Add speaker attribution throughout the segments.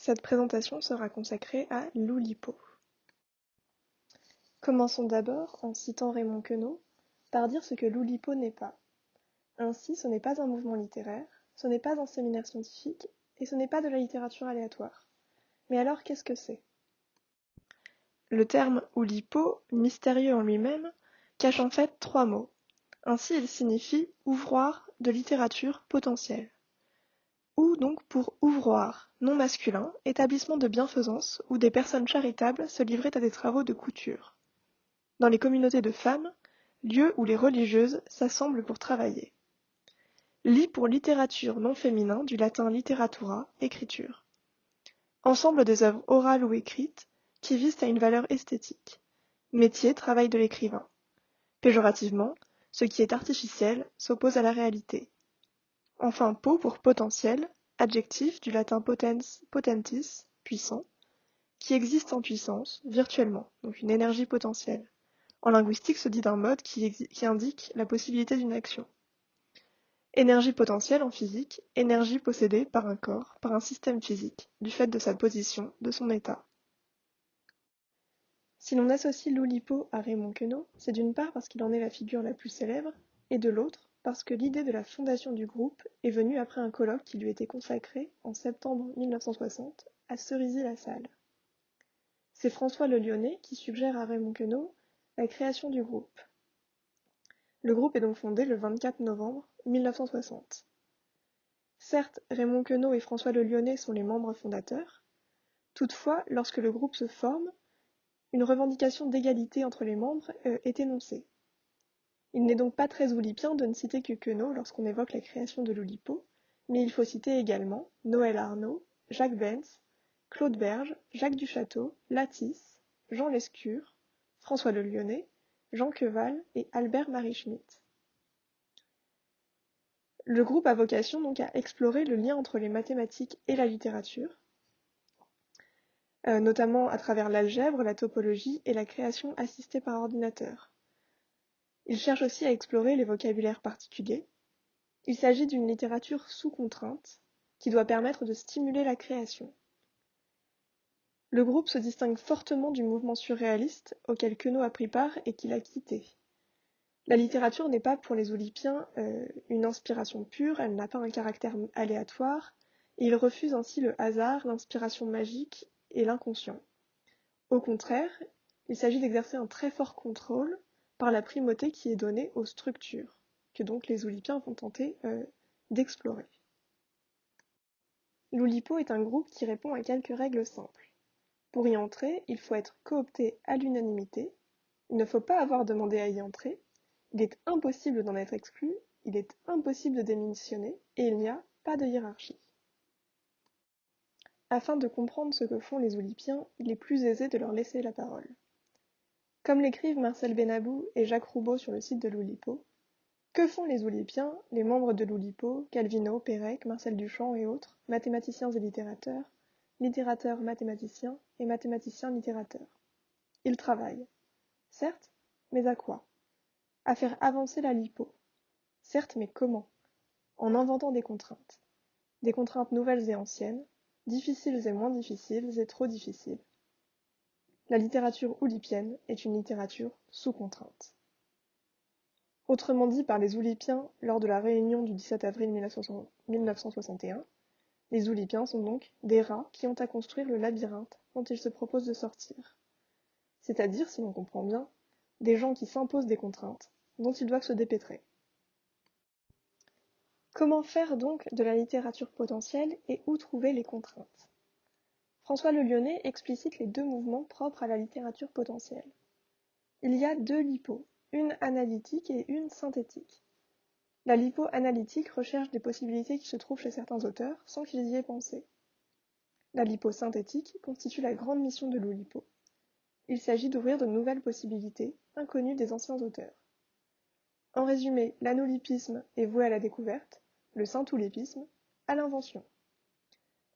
Speaker 1: Cette présentation sera consacrée à l'Oulipo. Commençons d'abord, en citant Raymond Queneau, par dire ce que l'Oulipo n'est pas. Ainsi, ce n'est pas un mouvement littéraire, ce n'est pas un séminaire scientifique, et ce n'est pas de la littérature aléatoire. Mais alors, qu'est-ce que c'est ? Le terme Oulipo, mystérieux en lui-même, cache en fait 3 mots. Ainsi, il signifie « ouvroir de littérature potentielle ». Ou donc pour ouvroir, nom masculin, établissement de bienfaisance où des personnes charitables se livraient à des travaux de couture. Dans les communautés de femmes, lieu où les religieuses s'assemblent pour travailler. Lit pour littérature non féminin du latin literatura, écriture. Ensemble des œuvres orales ou écrites qui visent à une valeur esthétique. Métier, travail de l'écrivain. Péjorativement, ce qui est artificiel s'oppose à la réalité. Enfin, po pour potentiel, adjectif du latin potens, potentis, puissant, qui existe en puissance, virtuellement, donc une énergie potentielle. En linguistique, se dit d'un mode qui indique la possibilité d'une action. Énergie potentielle en physique, énergie possédée par un corps, par un système physique, du fait de sa position, de son état. Si l'on associe l'Oulipo à Raymond Queneau, c'est d'une part parce qu'il en est la figure la plus célèbre, et de l'autre parce que l'idée de la fondation du groupe est venue après un colloque qui lui était consacré, en septembre 1960, à Cerisy-la-Salle. C'est François Le Lyonnais qui suggère à Raymond Queneau la création du groupe. Le groupe est donc fondé le 24 novembre 1960. Certes, Raymond Queneau et François Le Lyonnais sont les membres fondateurs. Toutefois, lorsque le groupe se forme, une revendication d'égalité entre les membres est énoncée. Il n'est donc pas très oulipien de ne citer que Queneau lorsqu'on évoque la création de l'Oulipo, mais il faut citer également Noël Arnaud, Jacques Benz, Claude Berge, Jacques Duchâteau, Latisse, Jean Lescure, François Le Lyonnais, Jean Queval et Albert-Marie Schmitt. Le groupe a vocation donc à explorer le lien entre les mathématiques et la littérature, notamment à travers l'algèbre, la topologie et la création assistée par ordinateur. Il cherche aussi à explorer les vocabulaires particuliers. Il s'agit d'une littérature sous contrainte, qui doit permettre de stimuler la création. Le groupe se distingue fortement du mouvement surréaliste auquel Queneau a pris part et qu'il a quitté. La littérature n'est pas pour les oulipiens une inspiration pure, elle n'a pas un caractère aléatoire, et il refuse ainsi le hasard, l'inspiration magique et l'inconscient. Au contraire, il s'agit d'exercer un très fort contrôle par la primauté qui est donnée aux structures, que donc les oulipiens vont tenter d'explorer. L'Oulipo est un groupe qui répond à quelques règles simples. Pour y entrer, il faut être coopté à l'unanimité, il ne faut pas avoir demandé à y entrer, il est impossible d'en être exclu, il est impossible de démissionner, et il n'y a pas de hiérarchie. Afin de comprendre ce que font les oulipiens, il est plus aisé de leur laisser la parole. Comme l'écrivent Marcel Benabou et Jacques Roubaud sur le site de l'Oulipo, que font les oulipiens, les membres de l'Oulipo, Calvino, Pérec, Marcel Duchamp et autres, mathématiciens et littérateurs mathématiciens et mathématiciens littérateurs? Ils travaillent. Certes, mais à quoi? À faire avancer la LIPO. Certes, mais comment? En inventant des contraintes. Des contraintes nouvelles et anciennes, difficiles et moins difficiles et trop difficiles. La littérature oulipienne est une littérature sous contrainte. Autrement dit par les oulipiens lors de la réunion du 17 avril 1961, les oulipiens sont donc des rats qui ont à construire le labyrinthe dont ils se proposent de sortir. C'est-à-dire, si l'on comprend bien, des gens qui s'imposent des contraintes dont ils doivent se dépêtrer. Comment faire donc de la littérature potentielle et où trouver les contraintes? François Le Lyonnais explicite les 2 mouvements propres à la littérature potentielle. Il y a 2 lipos, une analytique et une synthétique. La lipo analytique recherche des possibilités qui se trouvent chez certains auteurs sans qu'ils y aient pensé. La lipo synthétique constitue la grande mission de l'Oulipo. Il s'agit d'ouvrir de nouvelles possibilités, inconnues des anciens auteurs. En résumé, l'anoulipisme est voué à la découverte, le saint-oulipisme à l'invention.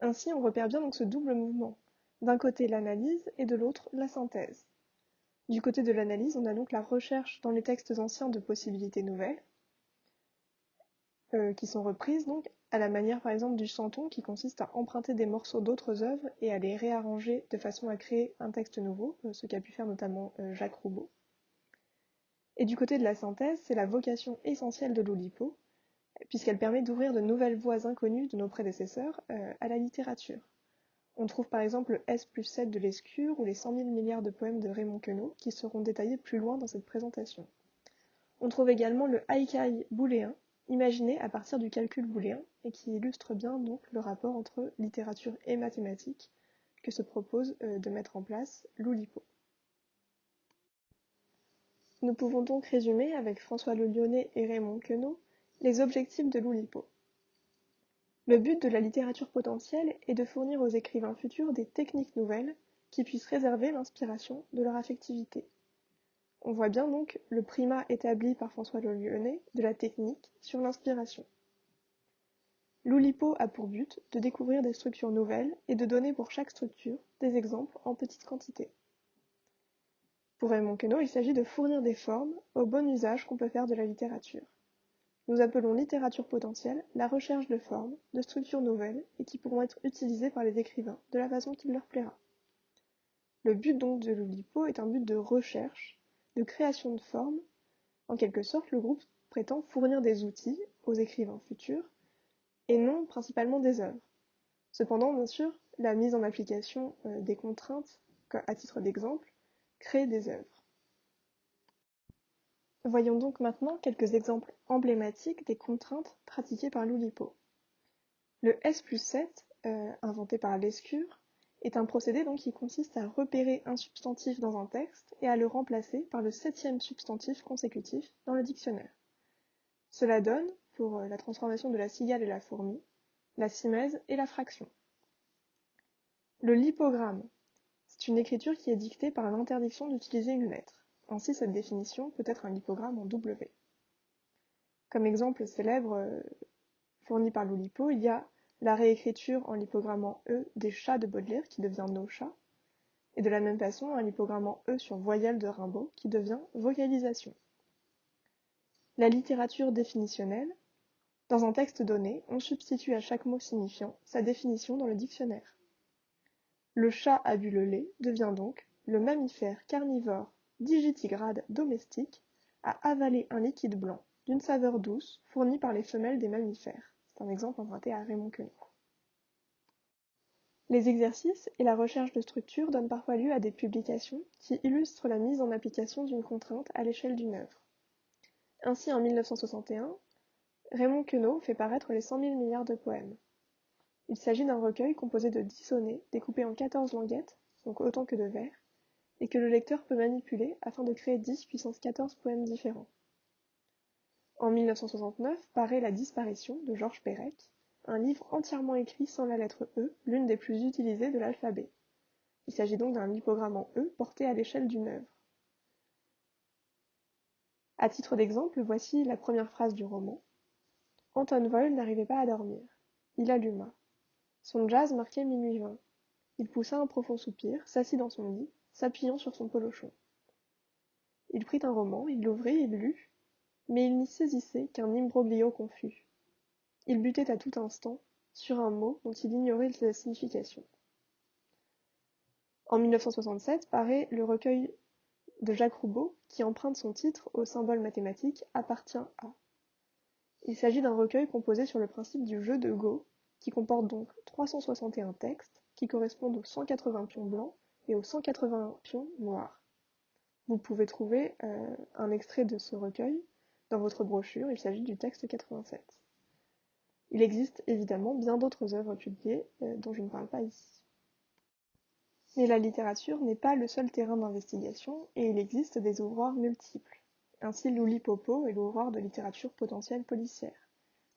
Speaker 1: Ainsi, on repère bien donc ce double mouvement, d'un côté l'analyse et de l'autre la synthèse. Du côté de l'analyse, on a donc la recherche dans les textes anciens de possibilités nouvelles, qui sont reprises donc à la manière par exemple du chanton qui consiste à emprunter des morceaux d'autres œuvres et à les réarranger de façon à créer un texte nouveau, ce qu'a pu faire notamment Jacques Roubaud. Et du côté de la synthèse, c'est la vocation essentielle de l'Oulipo, puisqu'elle permet d'ouvrir de nouvelles voies inconnues de nos prédécesseurs à la littérature. On trouve par exemple le S+7 de Lescure ou les 100 000 milliards de poèmes de Raymond Queneau, qui seront détaillés plus loin dans cette présentation. On trouve également le haikai booléen, imaginé à partir du calcul booléen, et qui illustre bien donc le rapport entre littérature et mathématiques que se propose de mettre en place l'Oulipo. Nous pouvons donc résumer avec François Le Lyonnais et Raymond Queneau les objectifs de l'Oulipo. Le but de la littérature potentielle est de fournir aux écrivains futurs des techniques nouvelles qui puissent réserver l'inspiration de leur affectivité. On voit bien donc le primat établi par François Le Lyonnais de la technique sur l'inspiration. L'Oulipo a pour but de découvrir des structures nouvelles et de donner pour chaque structure des exemples en petite quantité. Pour Raymond Queneau, il s'agit de fournir des formes au bon usage qu'on peut faire de la littérature. Nous appelons littérature potentielle la recherche de formes, de structures nouvelles et qui pourront être utilisées par les écrivains de la façon qu'il leur plaira. Le but donc de l'Oulipo est un but de recherche, de création de formes. En quelque sorte, le groupe prétend fournir des outils aux écrivains futurs et non principalement des œuvres. Cependant, bien sûr, la mise en application des contraintes, à titre d'exemple, crée des œuvres. Voyons donc maintenant quelques exemples emblématiques des contraintes pratiquées par l'Oulipo. Le S+7, inventé par Lescure, est un procédé donc qui consiste à repérer un substantif dans un texte et à le remplacer par le 7e substantif consécutif dans le dictionnaire. Cela donne, pour la transformation de la cigale et la fourmi, la simèse et la fraction. Le lipogramme, c'est une écriture qui est dictée par l'interdiction d'utiliser une lettre. Ainsi, cette définition peut être un lipogramme en W. Comme exemple célèbre fourni par l'Oulipo, il y a la réécriture en lipogrammant E des chats de Baudelaire qui devient nos chats, et de la même façon un lipogrammant E sur voyelle de Rimbaud qui devient vocalisation. La littérature définitionnelle, dans un texte donné, on substitue à chaque mot signifiant sa définition dans le dictionnaire. Le chat a bu le lait devient donc le mammifère carnivore digitigrade domestique a avalé un liquide blanc d'une saveur douce fourni par les femelles des mammifères. C'est un exemple emprunté à Raymond Queneau. Les exercices et la recherche de structures donnent parfois lieu à des publications qui illustrent la mise en application d'une contrainte à l'échelle d'une œuvre. Ainsi, en 1961, Raymond Queneau fait paraître les 100 000 milliards de poèmes. Il s'agit d'un recueil composé de 10 sonnets découpés en 14 languettes, donc autant que de vers, et que le lecteur peut manipuler afin de créer 10 puissance 14 poèmes différents. En 1969 paraît La disparition de Georges Perec, un livre entièrement écrit sans la lettre E, l'une des plus utilisées de l'alphabet. Il s'agit donc d'un lipogramme en E porté à l'échelle d'une œuvre. À titre d'exemple, voici la première phrase du roman. Anton Voil n'arrivait pas à dormir. Il alluma. Son jazz marquait minuit 20. Il poussa un profond soupir, s'assit dans son lit, s'appuyant sur son polochon. Il prit un roman, il l'ouvrit, il lut, mais il n'y saisissait qu'un imbroglio confus. Il butait à tout instant sur un mot dont il ignorait la signification. En 1967 paraît le recueil de Jacques Roubaud qui emprunte son titre au symbole mathématique appartient à. Il s'agit d'un recueil composé sur le principe du jeu de Go, qui comporte donc 361 textes qui correspondent aux 180 pions blancs et aux 180 pions noirs. Vous pouvez trouver un extrait de ce recueil dans votre brochure, il s'agit du texte 87. Il existe évidemment bien d'autres œuvres publiées dont je ne parle pas ici. Mais la littérature n'est pas le seul terrain d'investigation et il existe des ouvroirs multiples. Ainsi l'Oulipo est l'ouvroir de littérature potentielle policière.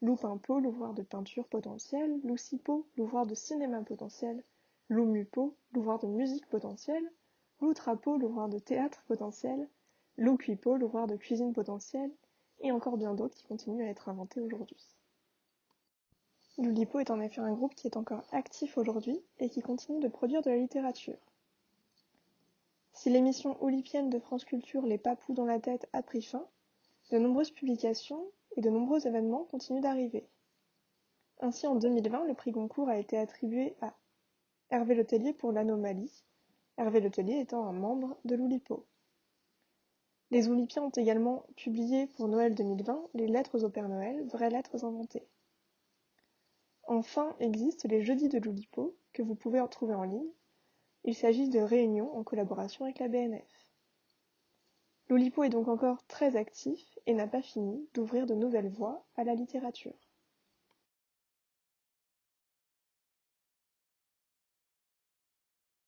Speaker 1: Loupimpo, l'ouvroir de peinture potentielle, Loucipo, l'ouvroir de cinéma potentiel, Loumupo, l'ouvroir de musique potentielle, Loutrapo, l'ouvroir de théâtre potentiel, Loucuipo, l'ouvroir de cuisine potentielle, et encore bien d'autres qui continuent à être inventés aujourd'hui. L'Oulipo est en effet un groupe qui est encore actif aujourd'hui et qui continue de produire de la littérature. Si l'émission oulipienne de France Culture Les Papous dans la tête a pris fin, de nombreuses publications et de nombreux événements continuent d'arriver. Ainsi, en 2020, le prix Goncourt a été attribué à Hervé Letellier pour l'Anomalie, Hervé Letellier étant un membre de l'Oulipo. Les Oulipiens ont également publié pour Noël 2020 les Lettres au Père Noël, vraies lettres inventées. Enfin existent les Jeudis de l'Oulipo, que vous pouvez trouver en ligne. Il s'agit de réunions en collaboration avec la BNF. L'Oulipo est donc encore très actif et n'a pas fini d'ouvrir de nouvelles voies à la littérature.